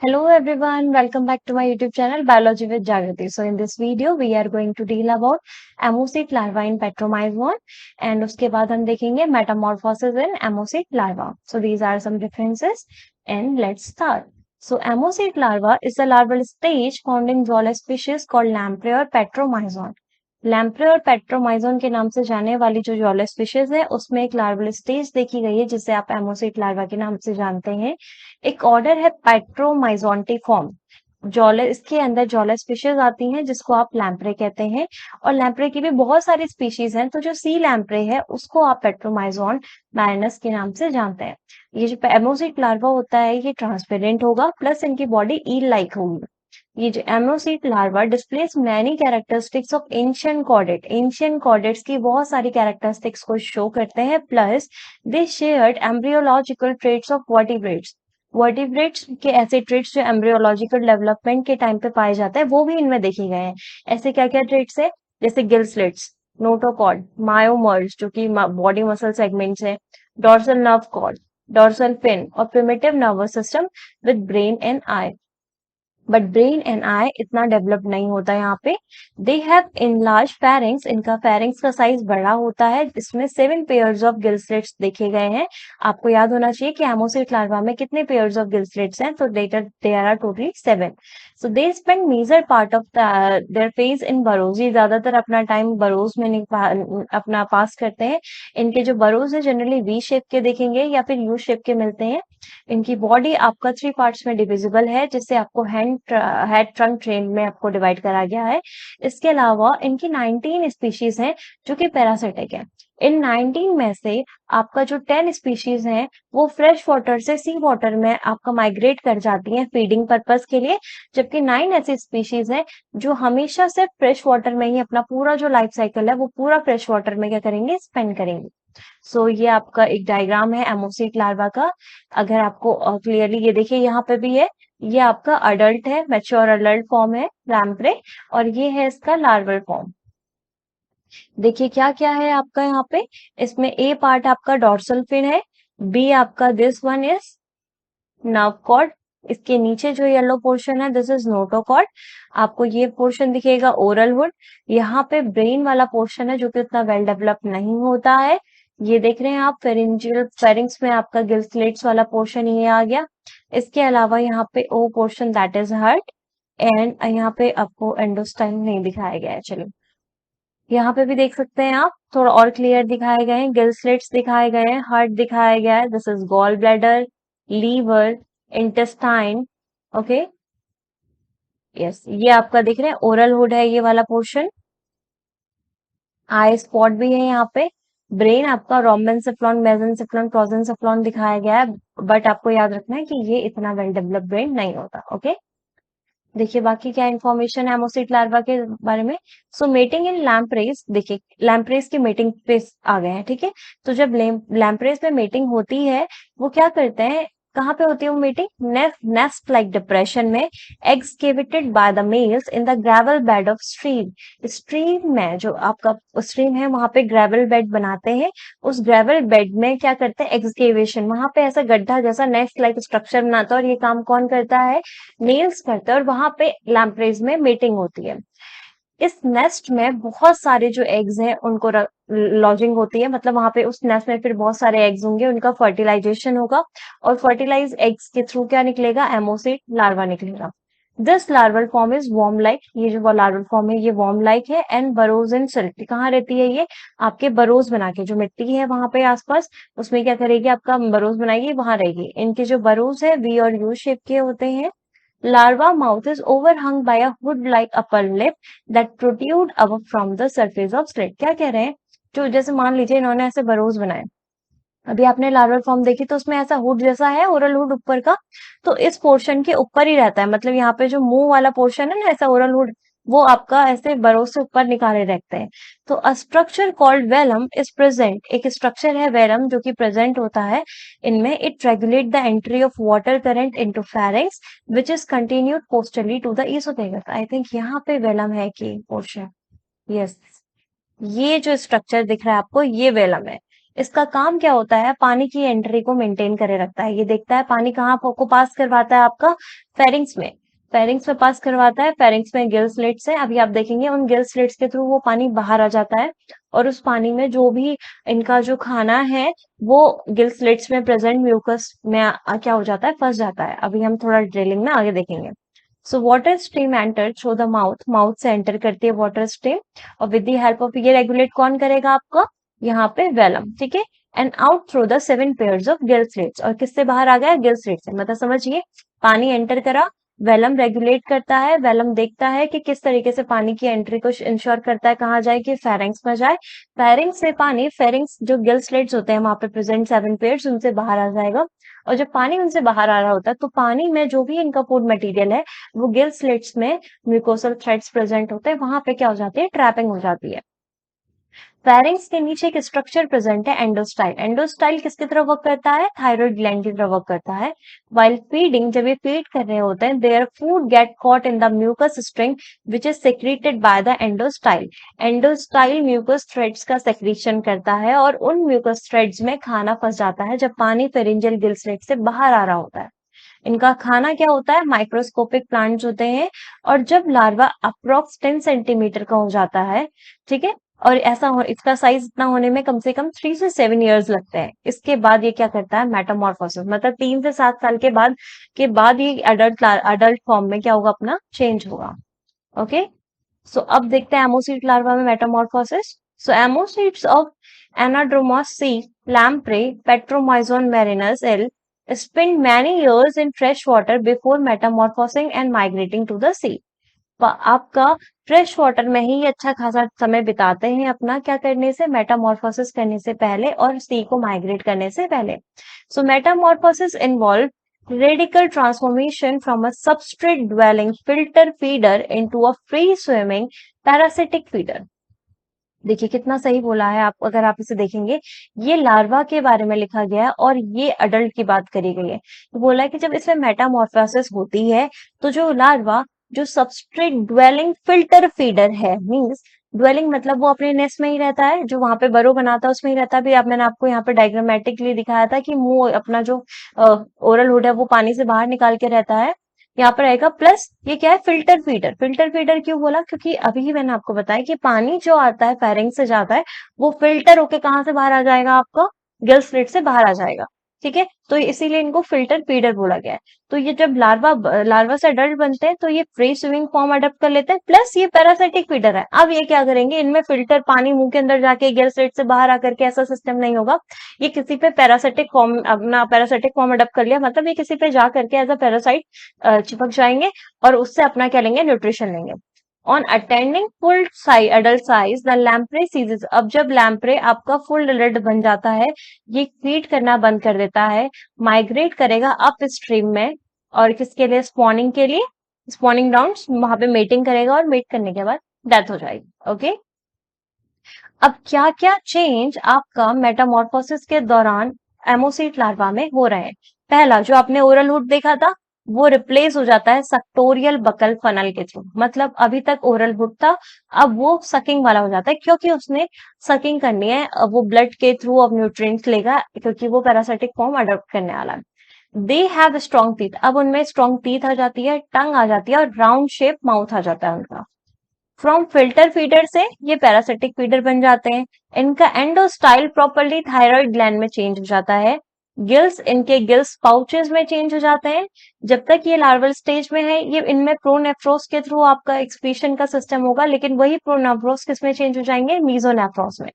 Hello everyone, welcome back to my YouTube channel Biology with Jagrati. So in this video we are going to deal about amocyte larva in Petromyzon and उसके बाद हम देखेंगे metamorphosis in amocyte larva. So these are some differences and let's start. So amocyte larva is a larval stage found in zoology species called lamprey or Petromyzon. Lamprey और Petromyzon के नाम से जाने वाली जो जॉलर स्पीशीज है उसमें एक लार्वल स्टेज देखी गई है जिसे आप एमोसिट लार्वा के नाम से जानते हैं। एक ऑर्डर है पेट्रोमाइजोंटिफॉर्म। जॉलर इसके अंदर जॉलर स्पीशीज आती हैं जिसको आप लैम्प्रे कहते हैं और लैम्प्रे की भी बहुत सारी स्पीशीज हैं। तो जो सी लैम्प्रे है उसको आप पेट्रोमाइजोन मैरिनस के नाम से जानते हैं। ये जो एमोसिट लार्वा होता है ये ट्रांसपेरेंट होगा प्लस इनकी बॉडी ईल लाइक होगी। ये जो ammocoete larva displays many characteristics of ancient chordate. Ancient chordates की बहुत सारी कैरेक्टरिस्टिक्स को शो करते हैं plus they shared embryological traits of vertebrates. Vertebrates के ऐसे ट्रेट्स जो एम्ब्रियोलॉजिकल डेवलपमेंट के टाइम पे पाए जाते हैं वो भी इनमें देखे गए हैं। ऐसे क्या क्या ट्रेट्स है जैसे गिल स्लिट्स, नोटोकॉर्ड, मायोमर्स जो कि बॉडी मसल सेगमेंट्स है, dorsal nerve cord, dorsal fin और primitive nervous system with brain and eye. But brain and eye इतना डेवलप नहीं होता यहाँ पे। दे हैव इनलार्ज फेरिंग्स, इनका फेरिंग्स का साइज बड़ा होता है। इसमें 7 पेयर्स ऑफ गिल स्लिट्स देखे गए हैं। आपको याद होना चाहिए कि एमोसिट लार्वा में कितने पेयर्स ऑफ गिल स्लिट्स हैं, तो there are totally 7। So they spend major part of their phase in burrows. ये ज्यादातर अपना टाइम बरोज में अपना पास करते हैं। इनके जो बरोज है जनरली वी शेप के देखेंगे या फिर यू शेप के मिलते हैं। इनकी बॉडी आपका 3 पार्ट्स में डिविजिबल है जिससे आपको हेड ट्रंक ट्रेन में आपको डिवाइड करा गया है। इसके अलावा इनकी 19 स्पीशीज हैं जो कि पैरासिटिक है। इन 19 में से आपका जो 10 स्पीशीज हैं वो फ्रेश वाटर से सी वाटर में आपका माइग्रेट कर जाती हैं फीडिंग पर्पस के लिए, जबकि 9 ऐसी स्पीशीज हैं जो हमेशा से फ्रेश वाटर में ही अपना पूरा जो लाइफ साइकिल है वो पूरा फ्रेश वाटर में क्या करेंगे, स्पेंड करेंगे। सो ये आपका एक डायग्राम है एमोसिट लार्वा का। अगर आपको क्लियरली ये देखिए यहाँ पे भी है, ये आपका अडल्ट है, मैच्योर अडल्ट फॉर्म है लैम्प्रे और ये है इसका लार्वल फॉर्म। देखिए क्या क्या है आपका यहाँ पे, इसमें ए पार्ट आपका डॉर्सल फिन है, बी आपका this one is nerve cord, इसके नीचे जो येलो पोर्शन है दिस इज नोटोकॉर्ड। आपको ये पोर्शन दिखेगा ओरल वुड। यहाँ पे ब्रेन वाला पोर्शन है जो कि उतना वेल डेवलप नहीं होता है। ये देख रहे हैं आप फेरिंजियल फेरिंग्स में आपका गिल स्लेट्स वाला पोर्शन ये आ गया। इसके अलावा यहाँ पे ओ portion that is heart and यहाँ पे आपको एंडोस्टाइन नहीं दिखाया गया है। चलो यहाँ पे भी देख सकते हैं आप, थोड़ा और क्लियर दिखाए गए हैं, गिल स्लिट्स दिखाए गए हैं, हार्ट दिखाया गया है, this is gall bladder, liver, intestine. Okay yes, ये आपका देख रहे हैं ओरल हुड है ये वाला पोर्शन। आई स्पॉट भी है यहाँ पे। ब्रेन आपका रोम्बेनसेफ्लॉन, मेसेनसेफ्लॉन, प्रोजेनसेफ्लॉन दिखाया गया है, बट आपको याद रखना है कि ये इतना वेल डेवलप्ड ब्रेन नहीं होता। ओके देखिए बाकी क्या इन्फॉर्मेशन है एमोसिट लार्वा के बारे में। सो मेटिंग इन लैम्प्रेस, देखिए लैम्प्रेस की मेटिंग पे आ गए हैं, ठीक है। तो जब लैम्प्रेस में मेटिंग होती है वो क्या करते हैं, कहाँ पे होती है वो मीटिंग, नेस्ट लाइक डिप्रेशन में, excavated by the males in the gravel bed of stream. Stream में जो आपका स्ट्रीम है वहां पे ग्रेवल बेड बनाते हैं। उस ग्रेवल बेड में क्या करते हैं, एक्सकेवेशन, वहां पे ऐसा गड्ढा जैसा नेस्ट लाइक स्ट्रक्चर बनाता है और ये काम कौन करता है, नेल्स करते हैं और वहां पे लैम्प्रेज में मीटिंग होती है। इस नेस्ट में बहुत सारे जो एग्स हैं उनको लॉजिंग होती है, मतलब वहां पे उस नेस्ट में फिर बहुत सारे एग्स होंगे, उनका फर्टिलाइजेशन होगा और फर्टिलाइज एग्स के थ्रू क्या निकलेगा, एमोसिट लार्वा निकलेगा। This larval form is worm like, ये जो लार्वल फॉर्म है ये वॉर्म लाइक है एंड बरोज इन सिल्ट। कहाँ रहती है ये, आपके बरोज बना के, जो मिट्टी है वहां पे आसपास उसमें क्या करेगी, आपका बरोज बनाएगी, वहां रहेगी। इनके जो बरोज है वी और यू शेप के होते हैं। Larva mouth is overhung by a hood-like upper lip that protrude above from the surface of slit। क्या कह रहे हैं, जो जैसे मान लीजिए इन्होंने ऐसे बरोज बनाए, अभी आपने लार्वल फॉर्म देखी तो उसमें ऐसा हुड जैसा है, ओरल हुड ऊपर का, तो इस पोर्शन के ऊपर ही रहता है, मतलब यहाँ पे जो मुंह वाला पोर्शन है ना ऐसा ओरल हुड, वो आपका ऐसे बरोज से ऊपर निकाले रखते हैं। तो a structure called velum is present, एक स्ट्रक्चर है वेलम जो कि प्रेजेंट होता है इनमें। It regulate the entry of water current into pharynx which is continued posteriorly to the oesophagus. I think यहाँ पे वेलम है कि पोर्शन, यस, ये जो स्ट्रक्चर दिख रहा है आपको ये वेलम है। इसका काम क्या होता है, पानी की एंट्री को मेंटेन करे रखता है। ये देखता है पानी कहाँ को पास करवाता है, आपका फेरिंग्स में। फेरिंग्स में पास करवाता है, फेरिंग्स में गिल स्लिट्स है। अभी आप देखेंगे उन गिल स्लिट्स के थ्रू वो पानी बाहर आ जाता है, और उस पानी में जो भी इनका जो खाना है वो गिल स्लिट्स में प्रेजेंट म्यूकस में क्या हो जाता है, फंस जाता है। अभी हम थोड़ा ड्रिलिंग में आगे देखेंगे। So water stream enter through the mouth, mouth से एंटर करती है वाटर स्ट्रीम, और विद द हेल्प ऑफ, ये रेगुलेट कौन करेगा आपका, यहाँ पे वेलम, ठीक है। And out through the 7 pairs of gill slits, और किससे बाहर आ गया, गिल स्लिट से। मतलब समझिए, पानी एंटर करा, वेलम रेगुलेट करता है, वेलम देखता है कि किस तरीके से पानी की एंट्री को इंश्योर करता है, कहाँ जाए, कि फेरिंग्स में जाए। फेरिंग्स से पानी, फेरिंग्स जो गिल स्लिट्स होते हैं वहां पे प्रेजेंट 7 पेयर्स, उनसे बाहर आ जाएगा। और जब पानी उनसे बाहर आ रहा होता है तो पानी में जो भी इनका फूड मटेरियल है वो गिल स्लिट्स में म्यूकोसल थ्रेड्स प्रेजेंट होते हैं, वहां पे क्या हो जाती है, ट्रैपिंग हो जाती है। फेरिंग्स के नीचे एक स्ट्रक्चर प्रेजेंट है, एंडोस्टाइल। एंडोस्टाइल किसकी तरह वर्क करता है, थायराइड ग्लैंड की तरह वर्क करता है। वाइल फीडिंग, जब ये फीड कर रहे होते हैं, their food get caught in the mucus string which is secreted by the endostyle. Endostyle mucus threads का सेक्रेशन करता है, और उन म्यूकस थ्रेड्स में खाना फंस जाता है जब पानी फेरिंजियल गिल स्लिट से बाहर आ रहा होता है। इनका खाना क्या होता है, माइक्रोस्कोपिक प्लांट्स होते हैं। और जब लार्वा अप्रोक्स 10 सेंटीमीटर का हो जाता है, ठीक है, और इसका साइज इतना होने में कम से कम 3 से 7 इयर्स लगते हैं। इसके बाद ये क्या करता है, मेटामॉर्फोसिस, मतलब 3 से 7 साल के बाद ये अडल्ट फॉर्म में क्या होगा, अपना चेंज होगा। ओके, सो अब देखते हैं एमोसीट लार्वा में metamorphosis. So ammocoetes of anadromous sea, lamprey, Petromyzon marinus L spend many years in fresh water before metamorphosing and migrating to the sea. आपका फ्रेश वाटर में ही अच्छा खासा समय बिताते हैं अपना, क्या करने से, मेटामॉर्फोसिस करने से पहले और सी को माइग्रेट करने से पहले। So metamorphosis involve radical transformation from a substrate dwelling filter feeder into a free swimming parasitic feeder. देखिए कितना सही बोला है आप, अगर आप इसे देखेंगे, ये लार्वा के बारे में लिखा गया है और ये अडल्ट की बात करी गई है। तो बोला है कि जब इसमें मेटामॉर्फोसिस होती है तो जो लार्वा जो सबस्ट्रेट ड्वेलिंग फिल्टर फीडर है, मींस ड्वेलिंग मतलब वो अपने नेस्ट में ही रहता है, जो वहां पे बरो बनाता है उसमें ही रहता है। भी आप, मैंने आपको यहाँ पे डायग्रामेटिकली दिखाया था कि मुंह अपना जो ओरल हुड है वो पानी से बाहर निकाल के रहता है, यहाँ पर आएगा। प्लस ये क्या है, फिल्टर फीडर। फिल्टर फीडर क्यों बोला, क्योंकि अभी ही मैंने आपको बताया कि पानी जो आता है फेरिंग से जाता है वो फिल्टर होके कहाँ से बाहर आ जाएगा, आपका गिल स्लिट से बाहर आ जाएगा, ठीक है। तो इसीलिए इनको फिल्टर फीडर बोला गया है। तो ये जब लार्वा से अडल्ट बनते हैं तो ये फ्री स्विमिंग फॉर्म अडॉप्ट कर लेते हैं, प्लस ये पैरासिटिक फीडर है। अब ये क्या करेंगे, इनमें फिल्टर पानी मुंह के अंदर जाके गिल स्लिट से बाहर आकर के ऐसा सिस्टम नहीं होगा। ये किसी पे पैरासिटिक फॉर्म, अपना पैरासिटिक फॉर्म अडॉप्ट कर लिया, मतलब ये किसी पे जा करके एज अ पैरासाइट चिपक जाएंगे और उससे अपना क्या लेंगे, न्यूट्रिशन लेंगे। On attending full adult size the lamprey ceases, अब जब लैम्प्रे आपका फुल एडल्ट बन जाता है, ये फीड करना बंद कर देता है, माइग्रेट करेगा अप स्ट्रीम में, और किसके लिए, स्पॉनिंग के लिए, स्पॉनिंग ग्राउंड, वहां पे मेटिंग करेगा और मेट करने के बाद डेथ हो जाएगी। ओके, अब क्या क्या चेंज आपका मेटामॉर्फोसिस के दौरान एमोसीट लार्वा में हो रहे हैं। पहला, जो आपने ओरल हुड देखा था वो रिप्लेस हो जाता है सक्टोरियल बकल फनल के थ्रू, मतलब अभी तक ओरल हुड था, अब वो सकिंग वाला हो जाता है, क्योंकि उसने सकिंग करनी है, अब वो ब्लड के थ्रू अब न्यूट्रिएंट्स लेगा, क्योंकि वो पैरासिटिक फॉर्म अडॉप्ट करने वाला है। दे हैव स्ट्रॉन्ग टीथ, अब उनमें स्ट्रॉन्ग टीथ आ जाती है, टंग आ जाती है, और राउंड शेप माउथ आ जाता है उनका। फ्रॉम फिल्टर फीडर से ये पैरासिटिक फीडर बन जाते हैं। इनका एंडोस्टाइल प्रॉपर्ली थायराइड ग्लैंड में चेंज हो जाता है। गिल्स, इनके गिल्स पाउचेस में चेंज हो जाते हैं। जब तक ये लार्वल स्टेज में है, ये इनमें प्रोनेफ्रोस के थ्रू आपका एक्सक्रीशन का सिस्टम होगा, लेकिन वही प्रोनेफ्रोस किस में चेंज हो जाएंगे, मीजोनेफ्रोस में।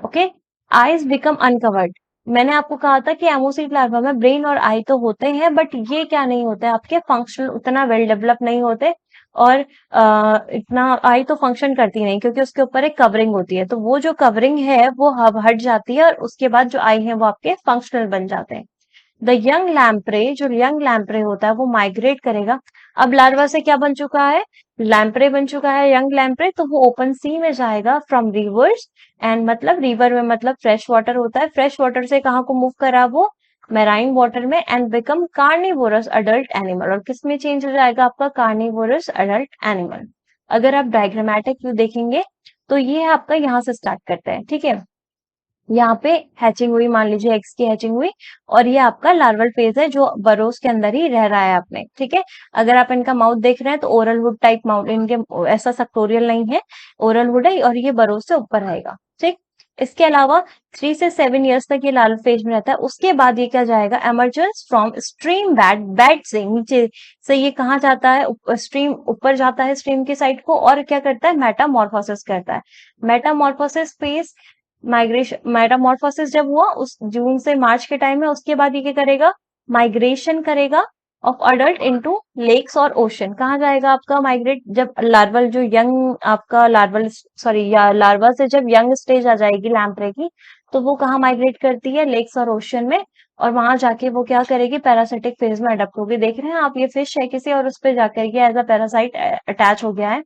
Okay, eyes become uncovered. मैंने आपको कहा था कि एमोसिड लार्वा में ब्रेन और आई तो होते हैं, बट ये क्या नहीं होते, आपके फंक्शनल उतना वेल डेवलप नहीं होते, और इतना आई तो फंक्शन करती नहीं, क्योंकि उसके ऊपर एक कवरिंग होती है, तो वो जो कवरिंग है वो हट जाती है, और उसके बाद जो आई है वो आपके फंक्शनल बन जाते हैं। द यंग लैम्प्रे, जो यंग लैम्प्रे होता है वो माइग्रेट करेगा। अब लार्वा से क्या बन चुका है, लैम्प्रे बन चुका है, यंग लैम्प्रे, तो वो ओपन सी में जाएगा फ्रॉम रिवर्स, एंड मतलब रिवर में मतलब फ्रेश वाटर होता है, फ्रेश वाटर से कहाँ को मूव करा वो, मैराइन वाटर में, and become carnivorous adult animal, और किस में चेंज हो जाएगा आपका, कार्निवोरस अडल्ट एनिमल। अगर आप डायग्रामेटिक व्यू देखेंगे तो ये आपका यहाँ से स्टार्ट करते हैं, ठीक है। यहाँ पे हैचिंग हुई, मान लीजिए एग्स की हैचिंग हुई, और ये आपका लार्वल फेज है जो बरोज के अंदर ही रह रहा है आपने, ठीक है। अगर आप इनका माउथ देख रहे हैं तो ओरल वुड टाइप माउथ, इनके ऐसा सेक्टोरियल नहीं है, ओरल वुड है और ये बरोज से ऊपर रहेगा, ठीक। इसके अलावा 3 से 7 ईयर्स तक ये लार्वल फेज में रहता है। उसके बाद ये क्या जाएगा, emergence from stream bed, bed से नीचे से ये कहाँ जाता है, स्ट्रीम ऊपर जाता है स्ट्रीम की साइड को, और क्या करता है, मेटामॉर्फोसिस करता है। मेटामॉर्फोसिस फेज, माइग्रेशन, मेटामॉर्फोसिस जब हुआ उस जून से मार्च के टाइम में, उसके बाद ये क्या करेगा, माइग्रेशन करेगा ऑफ अडल्ट इनटू लेक्स और ओशन। कहाँ जाएगा आपका माइग्रेट, जब लार्वल जो यंग आपका लार्वल, सॉरी या लार्वा से जब यंग स्टेज आ जाएगी लैम्प्रे की, तो वो कहाँ माइग्रेट करती है, लेक्स और ओशन में। और वहां जाके वो क्या करेगी, पैरासिटिक फेज में अडेप्ट होगी। देख रहे हैं आप, ये फिश है किसी और उस पे जाकर के एज अ पैरासाइट अटैच हो गया है।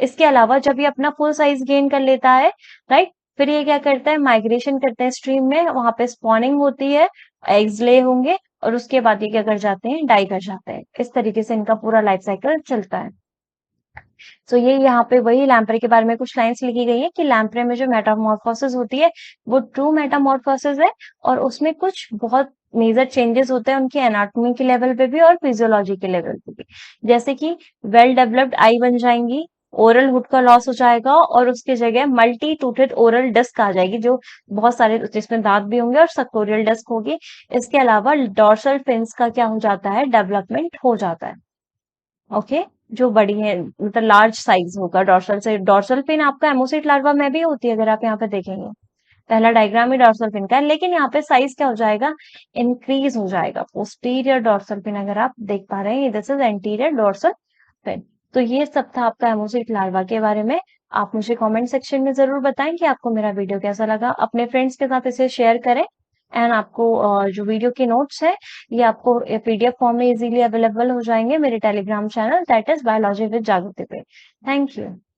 इसके अलावा जब ये अपना फुल साइज गेन कर लेता है, राइट, फिर ये क्या करता है, माइग्रेशन करते हैं स्ट्रीम में, वहां पे स्पॉनिंग होती है, एग्स ले होंगे, और उसके बाद ये क्या कर जाते हैं, डाई कर जाते हैं। इस तरीके से इनका पूरा लाइफ साइकिल चलता है। तो ये यहाँ पे वही लैम्प्रे के बारे में कुछ लाइंस लिखी गई है कि लैम्प्रे में जो मेटामॉर्फोसिस होती है वो ट्रू मेटामॉर्फोसिस है, और उसमें कुछ बहुत मेजर चेंजेस होते हैं उनकी एनाटॉमी के लेवल पे भी और फिजियोलॉजी के लेवल पे भी। जैसे कि वेल डेवलप्ड आई बन जाएंगी, ओरल हुड का लॉस हो जाएगा, और उसकी जगह मल्टी टूथेड ओरल डिस्क आ जाएगी, जो बहुत सारे, जिसमें दांत भी होंगे और सक्टोरियल डिस्क होगी। इसके अलावा डॉर्सल फिन्स का क्या हो जाता है, डेवलपमेंट हो जाता है। ओके, जो बड़ी है, मतलब लार्ज साइज होगा डॉर्सल से। डॉर्सल फिन आपका एमोसिट लार्वा में भी होती है, अगर आप यहाँ पे देखेंगे, पहला डायग्राम ही डॉर्सल फिन का है, लेकिन यहाँ पे साइज क्या हो जाएगा, इंक्रीज हो जाएगा। पोस्टीरियर डॉर्सल फिन अगर आप देख पा रहे हैं, this is anterior dorsal fin. तो ये सब था आपका एमोसिट लार्वा के बारे में। आप मुझे कमेंट सेक्शन में जरूर बताएं कि आपको मेरा वीडियो कैसा लगा। अपने फ्रेंड्स के साथ इसे शेयर करें। एंड आपको जो वीडियो के नोट्स है, ये आपको पीडीएफ फॉर्म में इजीली अवेलेबल हो जाएंगे मेरे Telegram channel, that is biology with जागृति पे। Thank you.